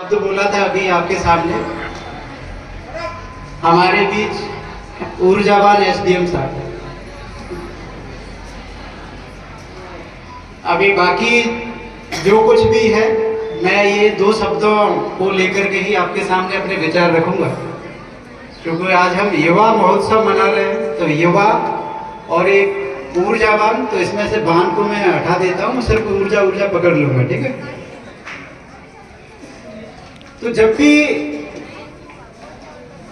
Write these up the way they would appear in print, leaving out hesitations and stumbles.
तो बोला था अभी आपके सामने हमारे बीच ऊर्जावान एसडीएम साहब। अभी बाकी जो कुछ भी है मैं ये दो शब्दों को लेकर के ही आपके सामने अपने विचार रखूंगा, क्योंकि आज हम युवा महोत्सव मना रहे हैं। तो युवा और एक ऊर्जावान, तो इसमें से वाहन को मैं हटा देता हूँ, सिर्फ ऊर्जा ऊर्जा पकड़ लूंगा, ठीक है। तो जब भी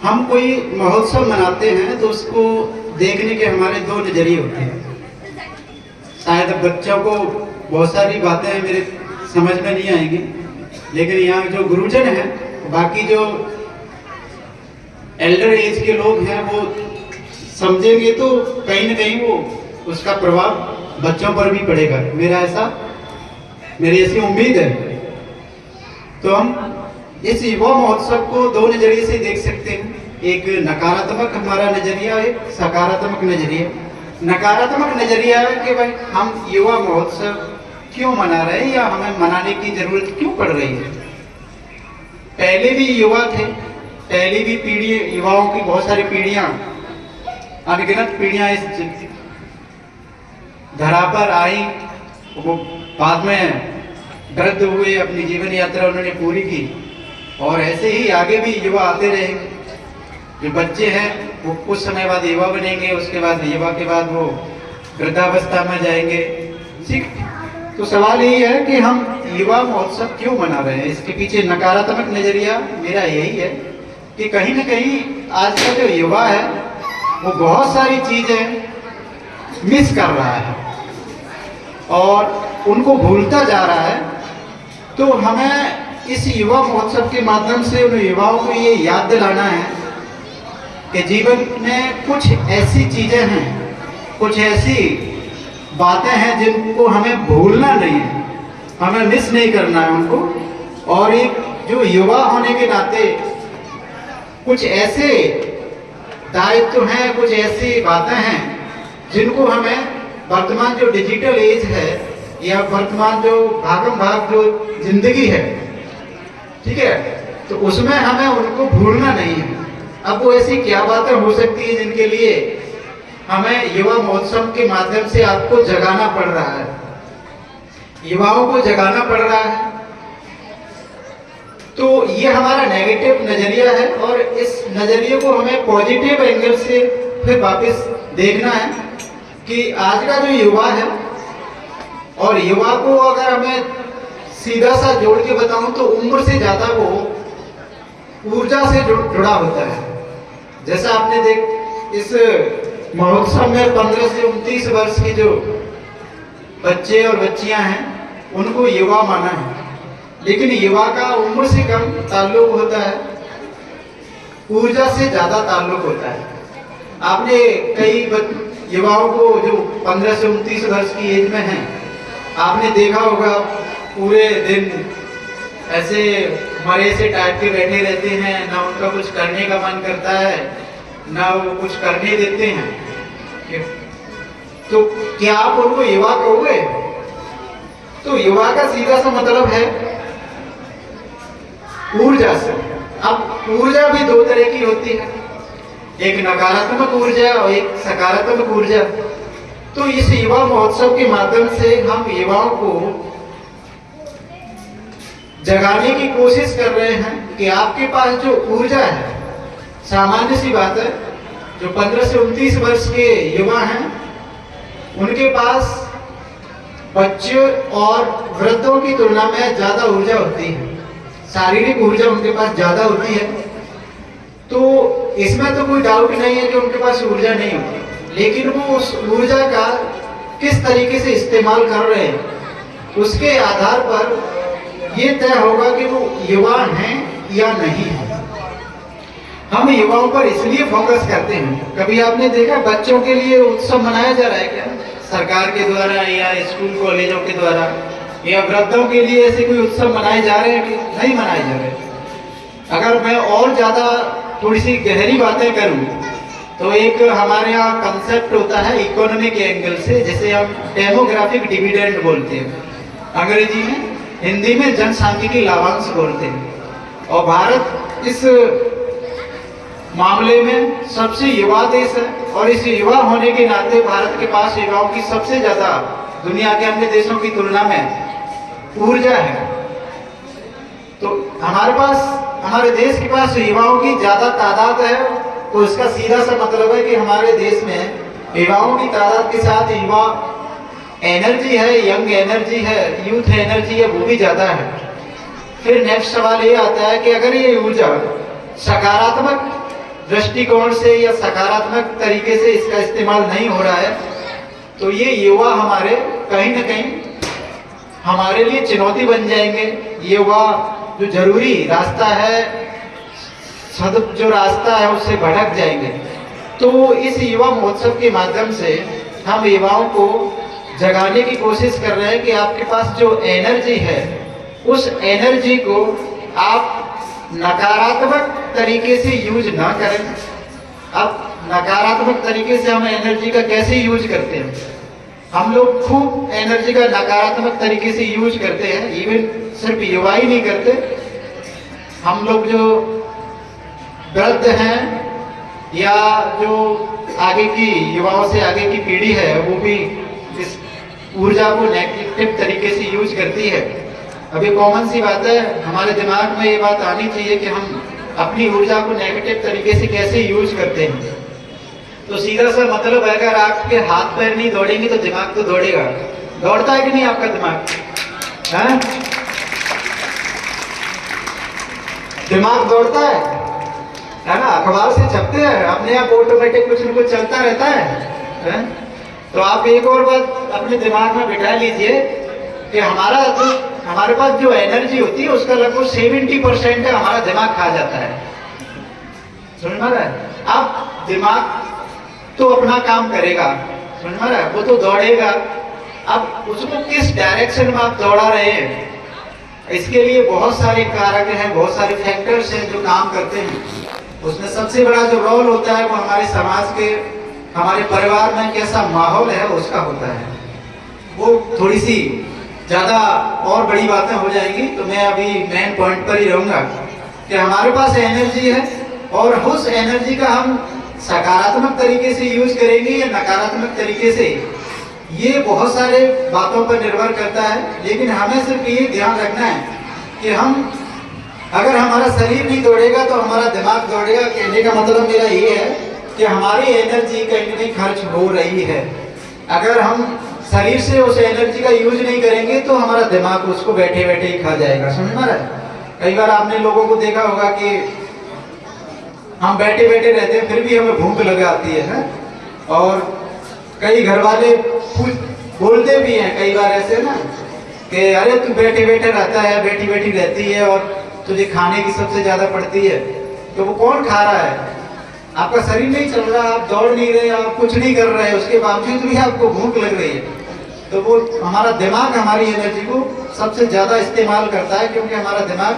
हम कोई महोत्सव मनाते हैं तो उसको देखने के हमारे दो नजरिए होते हैं। शायद बच्चों को बहुत सारी बातें मेरे समझ में नहीं आएंगी, लेकिन यहाँ जो गुरुजन हैं, बाकी जो एल्डर एज के लोग हैं, वो समझेंगे तो कहीं ना कहीं वो उसका प्रभाव बच्चों पर भी पड़ेगा। मेरी ऐसी उम्मीद है। तो हम इस युवा महोत्सव को दो नजरिए से देख सकते हैं। एक नकारात्मक हमारा नजरिया, एक सकारात्मक नजरिया। नकारात्मक नजरिया है कि भाई हम युवा महोत्सव क्यों मना रहे हैं या हमें मनाने की जरूरत क्यों पड़ रही है। पहले भी युवा थे, पहली भी पीढ़ी, युवाओं की बहुत सारी पीढ़ियां, अनगिनत पीढ़ियां इस धरा पर आई, वो बाद में वृद्ध हुए, अपनी जीवन यात्रा उन्होंने पूरी की, और ऐसे ही आगे भी युवा आते रहेंगे। जो बच्चे हैं वो कुछ समय बाद युवा बनेंगे, उसके बाद युवा के बाद वो वृद्धावस्था में जाएंगे, ठीक। तो सवाल यही है कि हम युवा महोत्सव क्यों मना रहे हैं। इसके पीछे नकारात्मक नजरिया मेरा यही है कि कहीं ना कहीं आज का जो युवा है वो बहुत सारी चीजें मिस कर रहा है और उनको भूलता जा रहा है। तो हमें इस युवा महोत्सव के माध्यम से उन युवाओं को ये याद दिलाना है कि जीवन में कुछ ऐसी चीजें हैं, कुछ ऐसी बातें हैं जिनको हमें भूलना नहीं है, हमें मिस नहीं करना है उनको। और एक जो युवा होने के नाते कुछ ऐसे दायित्व हैं, कुछ ऐसी बातें हैं जिनको हमें वर्तमान जो डिजिटल एज है या वर्तमान जो भागम भाग जो जिंदगी है, ठीक है, तो उसमें हमें उनको भूलना नहीं है। अब वो ऐसी क्या बातें हो सकती है जिनके लिए हमें युवा महोत्सव के माध्यम से आपको जगाना पड़ रहा है, युवाओं को जगाना पड़ रहा है। तो ये हमारा नेगेटिव नजरिया है और इस नजरिए को हमें पॉजिटिव एंगल से फिर वापस देखना है कि आज का जो युवा है, और युवा को अगर हमें सीधा सा जोड़ के बताऊं तो उम्र से ज्यादा वो ऊर्जा से जुड़ा होता है। जैसा आपने देख इस महोत्सव में 15 से 29 वर्ष के जो बच्चे और बच्चियां हैं उनको युवा माना है, लेकिन युवा का उम्र से कम ताल्लुक होता है, ऊर्जा से ज्यादा ताल्लुक होता है। आपने कई युवाओं को जो 15 से 29 वर्ष की एज में हैं, आपने देखा होगा पूरे दिन ऐसे मरे से टाइप के बैठे रहते हैं, ना उनका कुछ करने का मन करता है, ना वो कुछ करने देते हैं। तो क्या आप उनको युवा कहोगे? तो युवा का सीधा सा मतलब है ऊर्जा से। अब ऊर्जा भी दो तरह की होती है, एक नकारात्मक ऊर्जा और एक सकारात्मक ऊर्जा। तो इस युवा महोत्सव के माध्यम से हम युवाओं को जगाने की कोशिश कर रहे हैं कि आपके पास जो ऊर्जा है, सामान्य सी बात है, जो 15 से 29 वर्ष के युवा हैं उनके पास बच्चों और वृद्धों की तुलना में ज्यादा ऊर्जा होती है, शारीरिक ऊर्जा उनके पास ज्यादा होती है। तो इसमें तो कोई डाउट नहीं है कि उनके पास ऊर्जा नहीं होती, लेकिन वो उस ऊर्जा का किस तरीके से इस्तेमाल कर रहे हैं उसके आधार पर ये तय होगा कि वो युवा हैं या नहीं है। हम युवाओं पर इसलिए फोकस करते हैं। कभी आपने देखा बच्चों के लिए उत्सव मनाया जा रहा है क्या, सरकार के द्वारा या स्कूल कॉलेजों के द्वारा, या वृद्धों के लिए ऐसे कोई उत्सव मनाए जा रहे हैं कि नहीं मनाए जा रहे? अगर मैं और ज्यादा थोड़ी सी गहरी बातें करूं तो एक हमारे यहाँ कंसेप्ट होता है इकोनॉमिक एंगल से, जिसे हम डेमोग्राफिक डिविडेंड बोलते हैं अंग्रेजी में, हिंदी में जनसांख्यिकी लाभांश बोलते हैं। और भारत इस मामले में सबसे युवा देश है, और इस युवा होने के नाते भारत के पास युवाओं की सबसे ज्यादा दुनिया के अन्य देशों की तुलना में ऊर्जा है। तो हमारे देश के पास युवाओं की ज्यादा तादाद है, तो इसका सीधा सा मतलब है कि हमारे देश में युवाओं की तादाद के साथ युवा एनर्जी है, यंग एनर्जी है, यूथ एनर्जी है, वो भी ज्यादा है। फिर नेक्स्ट सवाल ये आता है कि अगर ये ऊर्जा सकारात्मक दृष्टिकोण से या सकारात्मक तरीके से इसका इस्तेमाल नहीं हो रहा है, तो ये युवा हमारे कहीं ना कहीं हमारे लिए चुनौती बन जाएंगे। युवा जो जरूरी रास्ता है, जो रास्ता है उससे भटक जाएंगे। तो इस युवा महोत्सव के माध्यम से हम युवाओं को जगाने की कोशिश कर रहे हैं कि आपके पास जो एनर्जी है, उस एनर्जी को आप नकारात्मक तरीके से यूज ना करें। अब नकारात्मक तरीके से हम एनर्जी का कैसे यूज करते हैं? हम लोग खूब एनर्जी का नकारात्मक तरीके से यूज करते हैं। इवन सिर्फ युवा ही नहीं करते, हम लोग जो वृद्ध हैं या जो आगे की युवाओं से आगे की पीढ़ी है, वो भी इस ऊर्जा को नेगेटिव तरीके से यूज करती है। अभी कॉमन सी बात है, हमारे दिमाग में ये बात आनी चाहिए कि हम अपनी ऊर्जा को नेगेटिव तरीके से कैसे यूज करते हैं। तो सीधा सा मतलब है, अगर आपके हाथ पैर नहीं दौड़ेंगे तो दिमाग तो दौड़ेगा। दौड़ता है कि नहीं आपका दिमाग? है? दिमाग दौड़ता है ना? अखबार से छपते हैं, अपने आप ऑटोमेटिक कुछ न कुछ चलता रहता है? तो आप एक और बात अपने दिमाग में बिठा लीजिए कि हमारे पास जो एनर्जी होती है उसका लगभग 70% है हमारा दिमाग खा जाता है। समझ में रहा है? अब दिमाग तो अपना काम करेगा, समझ में रहा है? वो तो दौड़ेगा। अब उसको किस डायरेक्शन में आप दौड़ा रहे हैं, इसके लिए बहुत सारे कारक हैं, बहुत सारे फैक्टर्स हैं जो काम करते हैं। उसमें सबसे बड़ा जो रोल होता है वो हमारे समाज के, हमारे परिवार में कैसा माहौल है उसका होता है। वो थोड़ी सी ज्यादा और बड़ी बातें हो जाएंगी, तो मैं अभी मेन पॉइंट पर ही रहूंगा कि हमारे पास एनर्जी है, और उस एनर्जी का हम सकारात्मक तरीके से यूज करेंगे या नकारात्मक तरीके से, ये बहुत सारे बातों पर निर्भर करता है। लेकिन हमें सिर्फ ये ध्यान रखना है कि हम, अगर हमारा शरीर नहीं दौड़ेगा तो हमारा दिमाग दौड़ेगा। कहने का मतलब मेरा ये है कि हमारी एनर्जी कहीं ना कहीं खर्च हो रही है। अगर हम शरीर से उस एनर्जी का यूज नहीं करेंगे तो हमारा दिमाग उसको बैठे बैठे ही खा जाएगा। समझ में आ रहा है? कई बार आपने लोगों को देखा होगा कि हम बैठे बैठे रहते हैं, फिर भी हमें भूख लग आती है। और कई घर वाले बोलते भी हैं कई बार ऐसे ना कि अरे तू बैठे बैठे रहता है, बैठी बैठी रहती है और तुझे खाने की सबसे ज्यादा पड़ती है। तो वो कौन खा रहा है? आपका शरीर नहीं चल रहा, आप दौड़ नहीं रहे, आप कुछ नहीं कर रहे, उसके बावजूद भी आपको भूख लग रही है। तो वो हमारा दिमाग हमारी एनर्जी को सबसे ज्यादा इस्तेमाल करता है, क्योंकि हमारा दिमाग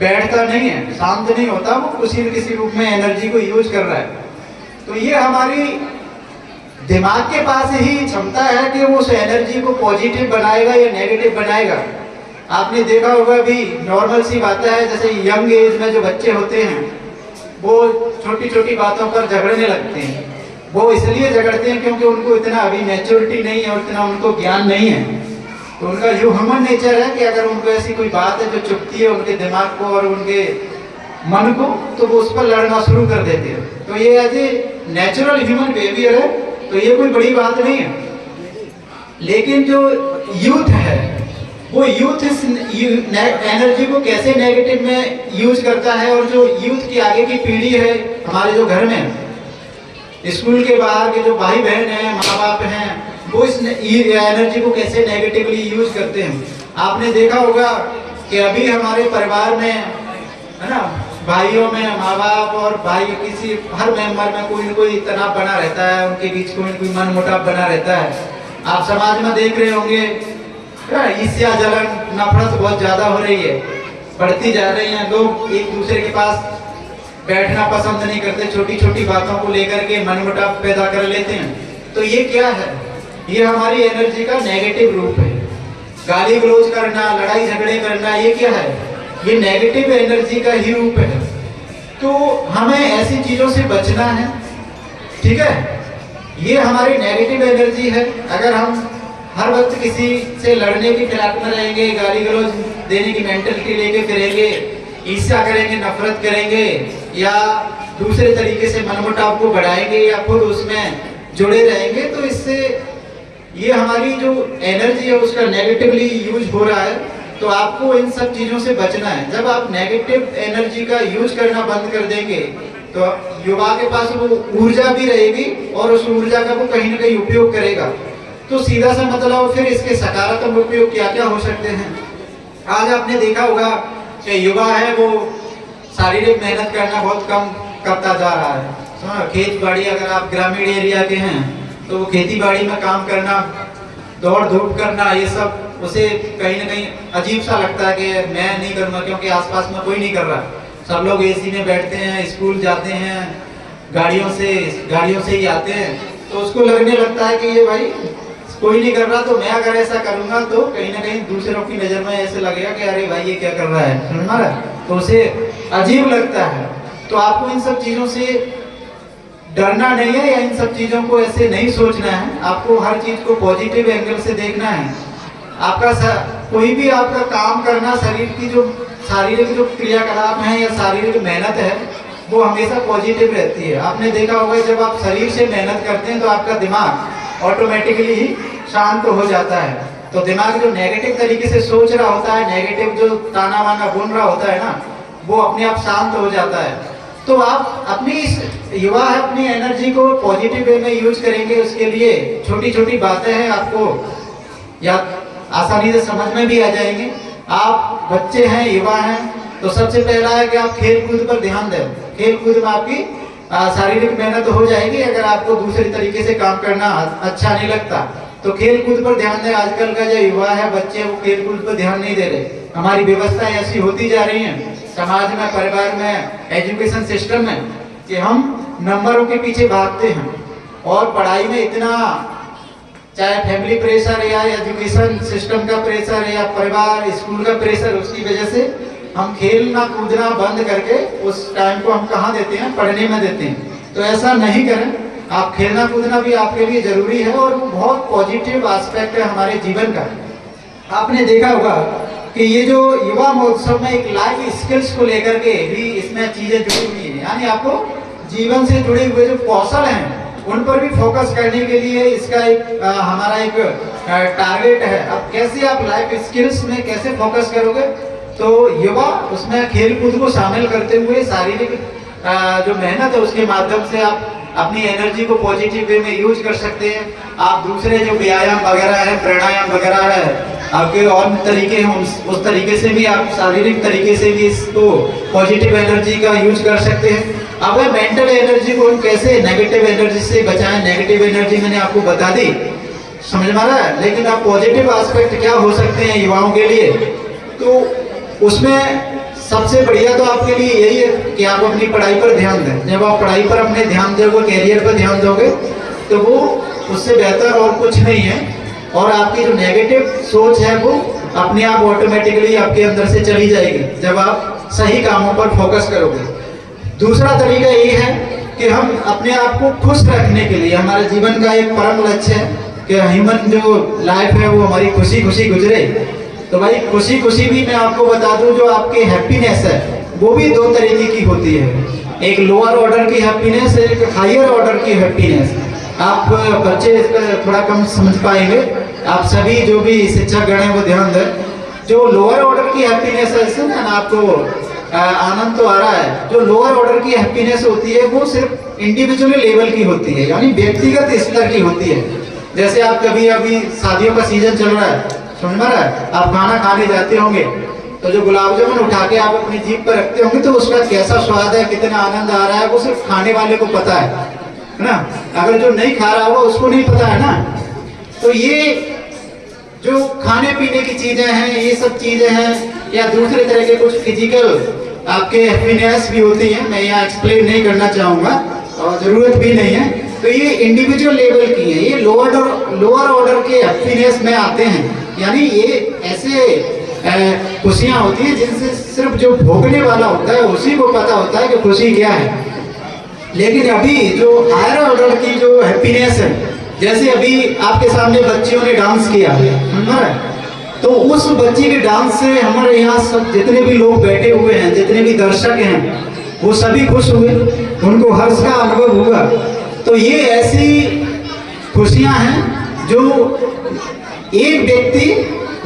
बैठता नहीं है, शांत नहीं होता, वो किसी न किसी रूप में एनर्जी को यूज कर रहा है। तो ये हमारी दिमाग के पास ही क्षमता है कि वो उस एनर्जी को पॉजिटिव बनाएगा या नेगेटिव बनाएगा। आपने देखा होगा, भी नॉर्मल सी बातें हैं, जैसे यंग एज में जो बच्चे होते हैं वो छोटी छोटी बातों पर झगड़ने लगते हैं। वो इसलिए झगड़ते हैं क्योंकि उनको इतना अभी मैच्योरिटी नहीं है और इतना उनको ज्ञान नहीं है। तो उनका जो ह्यूमन नेचर है कि अगर उनको ऐसी कोई बात है जो चुभती है उनके दिमाग को और उनके मन को, तो वो उस पर लड़ना शुरू कर देते हैं। तो ये as a natural human behaviour है, तो ये कोई बड़ी बात नहीं है। लेकिन जो यूथ है वो यूथ इस एनर्जी को कैसे नेगेटिव में यूज करता है, और जो यूथ की आगे की पीढ़ी है हमारे जो घर में, स्कूल के बाहर के जो भाई बहन हैं, माँ बाप हैं, वो इस एनर्जी को कैसे नेगेटिवली यूज करते हैं। आपने देखा होगा कि अभी हमारे परिवार में है ना, भाइयों में माँ बाप और भाई किसी हर मेंबर में कोई न कोई तनाव बना रहता है, उनके बीच कोई न कोई मन मुटाव बना रहता है। आप समाज में देख रहे होंगे ईर्ष्या जलन नफरत बहुत ज्यादा हो रही है, बढ़ती जा रही है। लोग एक दूसरे के पास बैठना पसंद नहीं करते, छोटी छोटी बातों को लेकर के मनमुटाव पैदा कर लेते हैं। तो ये क्या है? ये हमारी एनर्जी का नेगेटिव रूप है। गाली गलौज करना, लड़ाई झगड़े करना, ये क्या है? ये नेगेटिव एनर्जी का ही रूप है। तो हमें ऐसी चीजों से बचना है, ठीक है। ये हमारी नेगेटिव एनर्जी है। अगर हम हर वक्त किसी से लड़ने की फिराक में रहेंगे, गाली गलौज देने की मेंटलिटी लेके फिरेंगे, ईर्ष्या करेंगे, नफरत करेंगे, या दूसरे तरीके से मनमुटाव को बढ़ाएंगे, या खुद उसमें जुड़े रहेंगे, तो इससे ये हमारी जो एनर्जी है उसका नेगेटिवली यूज हो रहा है। तो आपको इन सब चीजों से बचना है। जब आप नेगेटिव एनर्जी का यूज करना बंद कर देंगे तो युवा के पास वो ऊर्जा भी रहेगी और उस ऊर्जा का वो कहीं ना कहीं उपयोग करेगा। तो सीधा सा मतलब फिर इसके सकारात्मक उपयोग क्या क्या हो सकते हैं। आज आपने देखा होगा कि युवा है वो शारीरिक मेहनत करना बहुत कम करता जा रहा है। खेत बाड़ी, अगर आप ग्रामीण एरिया के हैं तो वो खेती बाड़ी में काम करना, दौड़ धूप करना, ये सब उसे कहीं ना कहीं अजीब सा लगता है कि मैं नहीं करूँगा, क्योंकि आसपास में कोई नहीं कर रहा। सब लोग एसी में बैठते हैं, स्कूल जाते हैं, गाड़ियों से ही आते हैं। तो उसको लगने लगता है कि ये भाई कोई नहीं कर रहा, तो मैं अगर ऐसा करूंगा तो कहीं ना कहीं दूसरों की नजर में ऐसे लगेगा कि अरे भाई ये क्या कर रहा है, समझ में आ रहा है? तो उसे अजीब लगता है। तो आपको इन सब चीजों से डरना नहीं है, या इन सब चीजों को ऐसे नहीं सोचना है। आपको हर चीज को पॉजिटिव एंगल से देखना है। आपका कोई भी आपका काम करना, शरीर की जो शारीरिक जो क्रियाकलाप है या शारीरिक मेहनत है वो हमेशा पॉजिटिव रहती है। आपने देखा होगा जब आप शरीर से मेहनत करते हैं तो आपका दिमाग ऑटोमेटिकली ही शांत हो जाता है। तो दिमाग जो नेगेटिव तरीके से सोच रहा होता है, नेगेटिव जो ताना वाना बुन रहा होता है ना, वो अपने आप शांत हो जाता है। तो आप अपनी युवा है अपनी एनर्जी को पॉजिटिव वे में यूज करेंगे। उसके लिए छोटी छोटी बातें हैं, आपको या आसानी से समझ में भी आ जाएंगे। आप बच्चे हैं, युवा हैं, तो सबसे पहला है कि आप खेल कूद पर ध्यान दें। खेल कूद में आपकी शारीरिक मेहनत हो जाएगी। अगर आपको दूसरे तरीके से काम करना अच्छा नहीं लगता तो खेल कूद पर ध्यान दें। आजकल का जो युवा है, बच्चे, वो खेल कूद पर ध्यान नहीं दे रहे। हमारी व्यवस्थाएं ऐसी होती जा रही हैं समाज में, परिवार में, एजुकेशन सिस्टम में, कि हम नंबरों के पीछे भागते हैं और पढ़ाई में इतना, चाहे फैमिली प्रेशर है या एजुकेशन सिस्टम का प्रेशर है या परिवार स्कूल का प्रेशर, उसकी वजह से हम खेलना कूदना बंद करके उस टाइम को हम कहाँ देते हैं, पढ़ने में देते हैं। तो ऐसा नहीं करें। आप खेलना कूदना भी आपके लिए जरूरी है और वो बहुत पॉजिटिव एस्पेक्ट है हमारे जीवन का। आपने देखा होगा कि ये जो युवा महोत्सव में एक लाइफ स्किल्स को लेकर के भी इसमें चीजें जुड़ी हुई है, यानी आपको जीवन से जुड़े हुए जो कौशल हैं उन पर भी फोकस करने के लिए इसका एक हमारा एक टारगेट है। अब कैसे आप लाइफ स्किल्स में कैसे फोकस करोगे, तो युवा उसमें खेल कूद को शामिल करते हुए शारीरिक जो मेहनत है उसके माध्यम से आप अपनी एनर्जी को पॉजिटिव वे में यूज कर सकते हैं। आप दूसरे जो व्यायाम वगैरह है, प्राणायाम वगैरह है, आपके और तरीके हैं, उस तरीके से भी आप शारीरिक तरीके से भी इसको पॉजिटिव एनर्जी का यूज कर सकते हैं। अब मेंटल एनर्जी को हम कैसे नेगेटिव एनर्जी से बचाएं। नेगेटिव एनर्जी मैंने आपको बता दी, समझ में आ रहा है, लेकिन आप पॉजिटिव एस्पेक्ट क्या हो सकते हैं युवाओं के लिए, तो उसमें सबसे बढ़िया तो आपके लिए यही है कि आप अपनी पढ़ाई पर ध्यान दें। जब आप पढ़ाई पर अपने ध्यान दोगे, कैरियर पर ध्यान दोगे, तो वो उससे बेहतर और कुछ नहीं है। और आपकी जो नेगेटिव सोच है वो अपने आप ऑटोमेटिकली आपके अंदर से चली जाएगी जब आप सही कामों पर फोकस करोगे। दूसरा तरीका ये है कि हम अपने आप को खुश रखने के लिए, हमारे जीवन का एक परम लक्ष्य है कि ह्यूमन जो लाइफ है वो हमारी खुशी खुशी गुजरे। तो भाई खुशी खुशी भी मैं आपको बता दूं, जो आपके हैप्पीनेस है वो भी दो तरीके की होती है। एक लोअर ऑर्डर की हैप्पीनेस, एक हायर ऑर्डर की हैप्पीनेस। आप बच्चे थोड़ा कम समझ पाएंगे, आप सभी जो भी शिक्षक गण है वो ध्यान दें। जो लोअर ऑर्डर की हैप्पीनेस है, इससे ना आपको आनंद तो आ रहा है। जो लोअर ऑर्डर की हैप्पीनेस होती है वो सिर्फ इंडिविजुअल लेवल की होती है, यानी व्यक्तिगत स्तर की होती है। जैसे आप कभी अभी शादियों का सीजन चल रहा है, समझ में आ रहा है, आप खाना खाने जाते होंगे तो जो गुलाब जामुन उठा के आप अपनी जीभ पर रखते होंगे तो उसका कैसा स्वाद है, कितना आनंद आ रहा है, वो सिर्फ खाने वाले को पता है ना। अगर जो नहीं खा रहा होगा उसको नहीं पता है ना। तो ये जो खाने पीने की चीजें हैं, ये सब चीजें हैं, या दूसरे तरह के कुछ फिजिकल आपके हैप्पीनेस भी होती है, मैं यहाँ एक्सप्लेन नहीं करना चाहूंगा और जरूरत भी नहीं है। तो ये इंडिविजुअल लेवल की है, ये लोअर ऑर्डर के हैप्पीनेस में आते हैं। यानी ये ऐसे खुशियाँ होती हैं जिनसे सिर्फ जो भोगने वाला होता है उसी को पता होता है कि खुशी क्या है। लेकिन अभी जो हायर ऑर्डर की जो हैप्पीनेस है, जैसे अभी आपके सामने बच्चियों ने डांस किया, समझ रहे हैं, तो उस बच्ची के डांस से हमारे यहाँ सब जितने भी लोग बैठे हुए हैं, जितने भी दर्शक हैं, वो सभी खुश हुए, उनको हर्ष का अनुभव हुआ। तो ये ऐसी खुशियाँ हैं जो एक व्यक्ति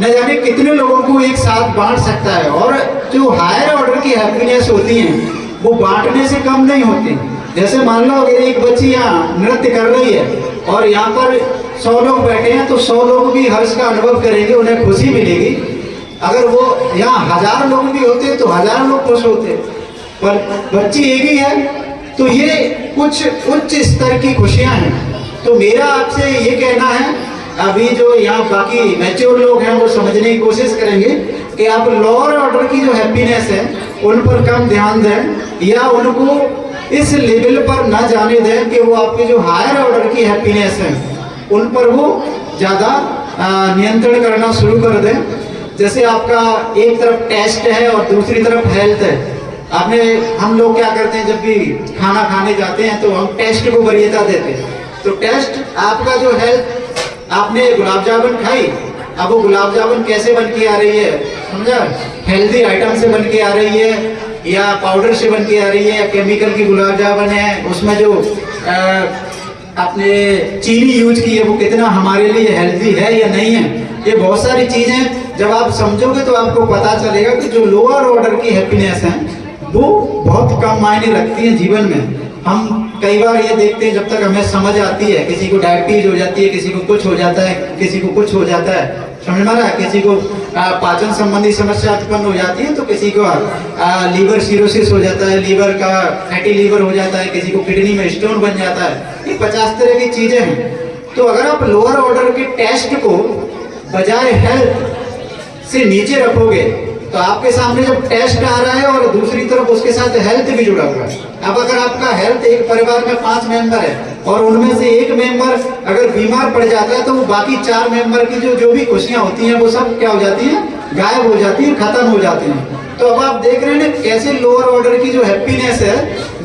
न जाने कितने लोगों को एक साथ बांट सकता है। और जो हायर ऑर्डर की हैप्पीनेस होती हैं वो बांटने से कम नहीं होती। जैसे मान लो अगर एक बच्ची यहाँ नृत्य कर रही है और यहाँ पर 100 लोग बैठे हैं तो 100 लोग भी हर्ष का अनुभव करेंगे, उन्हें खुशी मिलेगी। अगर वो यहाँ 1000 लोग भी होते तो 1000 लोग खुश होते, पर बच्ची एक ही है। तो ये कुछ उच्च स्तर की खुशियाँ हैं। तो मेरा आपसे ये कहना है, अभी जो यहाँ बाकी मैच्योर लोग हैं वो समझने की कोशिश करेंगे कि आप लोअर ऑर्डर की जो हैप्पीनेस है उन पर कम ध्यान दें, या उनको इस लेवल पर ना जाने दें कि वो आपके जो हायर ऑर्डर की हैप्पीनेस है उन पर वो ज़्यादा नियंत्रण करना शुरू कर दें। जैसे आपका एक तरफ टेस्ट है और दूसरी तरफ हेल्थ है। हम लोग क्या करते हैं, जब भी खाना खाने जाते हैं तो हम टेस्ट को वरीयता देते हैं। तो टेस्ट आपका जो हेल्थ, आपने गुलाब जामुन खाई, अब वो गुलाब जामुन कैसे बन के आ रही है, समझा, हेल्दी आइटम से बन के आ रही है या पाउडर से बन के आ रही है, या केमिकल की गुलाब जामुन है, उसमें जो आपने चीनी यूज की है वो कितना हमारे लिए हेल्दी है या नहीं है। ये बहुत सारी चीज़ें जब आप समझोगे तो आपको पता चलेगा कि जो लोअर ऑर्डर की हैप्पीनेस है वो बहुत कम मायने रखती है जीवन में। हम कई बार ये देखते हैं, जब तक हमें समझ आती है, किसी को डायबिटीज हो जाती है, किसी को कुछ हो जाता है, किसी को कुछ हो जाता है, समझ में आ रहा है, किसी को पाचन संबंधी समस्या उत्पन्न हो जाती है, तो किसी को लीवर सिरोसिस हो जाता है, लीवर का फैटी लीवर हो जाता है, किसी को किडनी में स्टोन बन जाता है। ये 50 तरह की चीजें हैं। तो अगर आप लोअर ऑर्डर के टेस्ट को बजाय हेल्थ से नीचे रखोगे तो आपके सामने जब टेस्ट आ रहा है और दूसरी तरफ उसके साथ हेल्थ भी जुड़ा हुआ है। अब अगर आपका हेल्थ, एक परिवार में 5 मेंबर है और उनमें से एक मेंबर अगर बीमार पड़ जाता है तो वो बाकी 4 मेंबर की जो भी खुशियां होती हैं वो सब क्या हो जाती हैं, गायब हो जाती हैं, खत्म हो जाती हैं। तो अब आप देख रहे हैं कैसे लोअर ऑर्डर की जो हैप्पीनेस है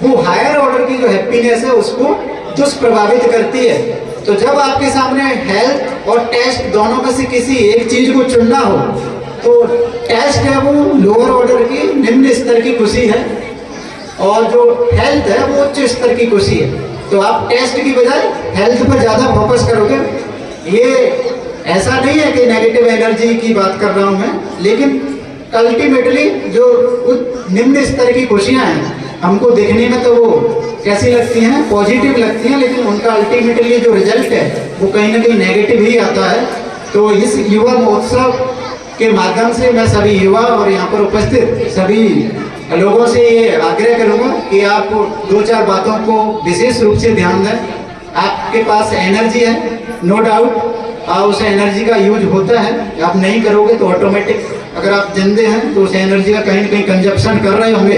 वो हायर ऑर्डर की जो हैप्पीनेस है उसको दुष्प्रभावित करती है। तो जब आपके सामने हेल्थ और टेस्ट दोनों में से किसी एक चीज को चुनना हो तो टेस्ट है वो लोअर ऑर्डर की निम्न स्तर की खुशी है और जो हेल्थ है वो उच्च स्तर की खुशी है। तो आप टेस्ट की बजाय हेल्थ पर ज़्यादा फोकस करोगे। ये ऐसा नहीं है कि नेगेटिव एनर्जी की बात कर रहा हूँ मैं, लेकिन अल्टीमेटली जो निम्न स्तर की खुशियाँ हैं हमको देखने में तो वो कैसी लगती हैं, पॉजिटिव लगती हैं, लेकिन उनका अल्टीमेटली जो रिजल्ट है वो कहीं ना कहीं नेगेटिव ही आता है। तो इस युवा महोत्सव के माध्यम से मैं सभी युवा और यहाँ पर उपस्थित सभी लोगों से ये आग्रह करूँगा कि आप 2-4 बातों को विशेष रूप से ध्यान दें। आपके पास एनर्जी है, नो डाउट, उस एनर्जी का यूज होता है। आप नहीं करोगे तो ऑटोमेटिक, अगर आप जिंदे हैं तो उस एनर्जी का कहीं ना कहीं कंजप्शन कर रहे होंगे।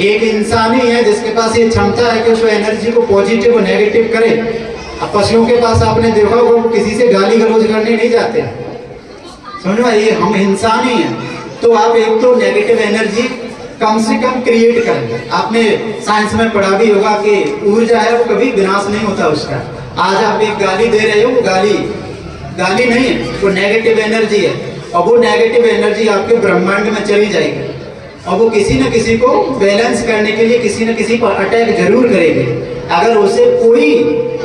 एक इंसान ही है जिसके पास ये क्षमता है कि उस एनर्जी को पॉजिटिव और नेगेटिव करे। अब पशुओं के पास आपने देखा होगा वो किसी से गाली गलौज करने नहीं जाते, समझ में, ये हम इंसान ही हैं। तो आप एक तो नेगेटिव एनर्जी कम से कम क्रिएट करें। आपने साइंस में पढ़ा भी होगा कि ऊर्जा है वो कभी विनाश नहीं होता उसका। आज आप एक गाली दे रहे हो, वो गाली नहीं है, वो नेगेटिव एनर्जी है और वो नेगेटिव एनर्जी आपके ब्रह्मांड में चली जाएगी और वो किसी न किसी को बैलेंस करने के लिए किसी न किसी पर अटैक जरूर करेगी। अगर उसे कोई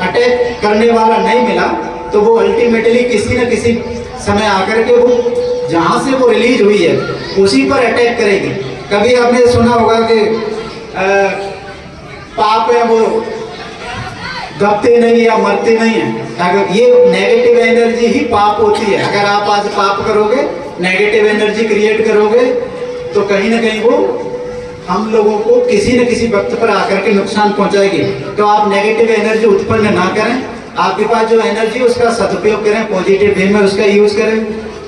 अटैक करने वाला नहीं मिला तो वो अल्टीमेटली किसी न किसी समय आकर के वो जहाँ से वो रिलीज हुई है उसी पर अटैक करेगी। कभी आपने सुना होगा कि पाप है वो दबते नहीं या मरते नहीं है। अगर ये नेगेटिव एनर्जी ही पाप होती है। अगर आप आज पाप करोगे, नेगेटिव एनर्जी क्रिएट करोगे तो कहीं ना कहीं वो हम लोगों को किसी न किसी वक्त पर आकर के नुकसान पहुंचाएगी। तो आप नेगेटिव एनर्जी उत्पन्न ना करें। आपके पास जो एनर्जी उसका सदुपयोग करें, पॉजिटिव वे में उसका यूज करें।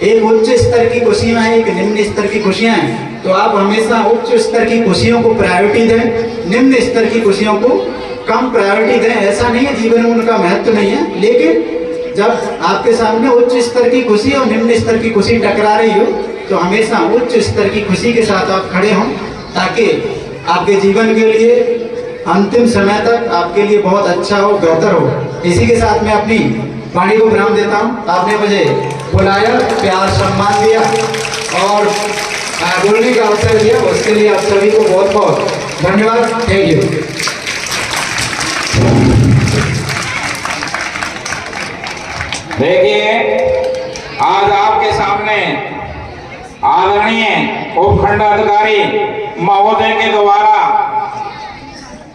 एक उच्च स्तर की खुशियाँ हैं, एक निम्न स्तर की खुशियाँ हैं। तो आप हमेशा उच्च स्तर की खुशियों को प्रायोरिटी दें, निम्न स्तर की खुशियों को कम प्रायोरिटी दें। ऐसा नहीं है जीवन में उनका महत्व नहीं है, लेकिन जब आपके सामने उच्च स्तर की खुशी और निम्न स्तर की खुशी टकरा रही हो तो हमेशा उच्च स्तर की खुशी के साथ आप खड़े हों, ताकि आपके जीवन के लिए अंतिम समय तक आपके लिए बहुत अच्छा हो, बेहतर हो। इसी के साथ मैं अपनी वाणी को विराम देता हूँ। आपने मुझे बुलाया, प्यार सम्मान दिया और बोलने का अवसर दिया, उसके लिए आप सभी को बहुत बहुत धन्यवाद। Thank you. देखिए, आज आपके सामने आदरणीय उपखंड अधिकारी महोदय के द्वारा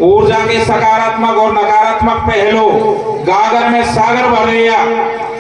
ऊर्जा के सकारात्मक और नकारात्मक पहलू गागर में सागर भर दिया।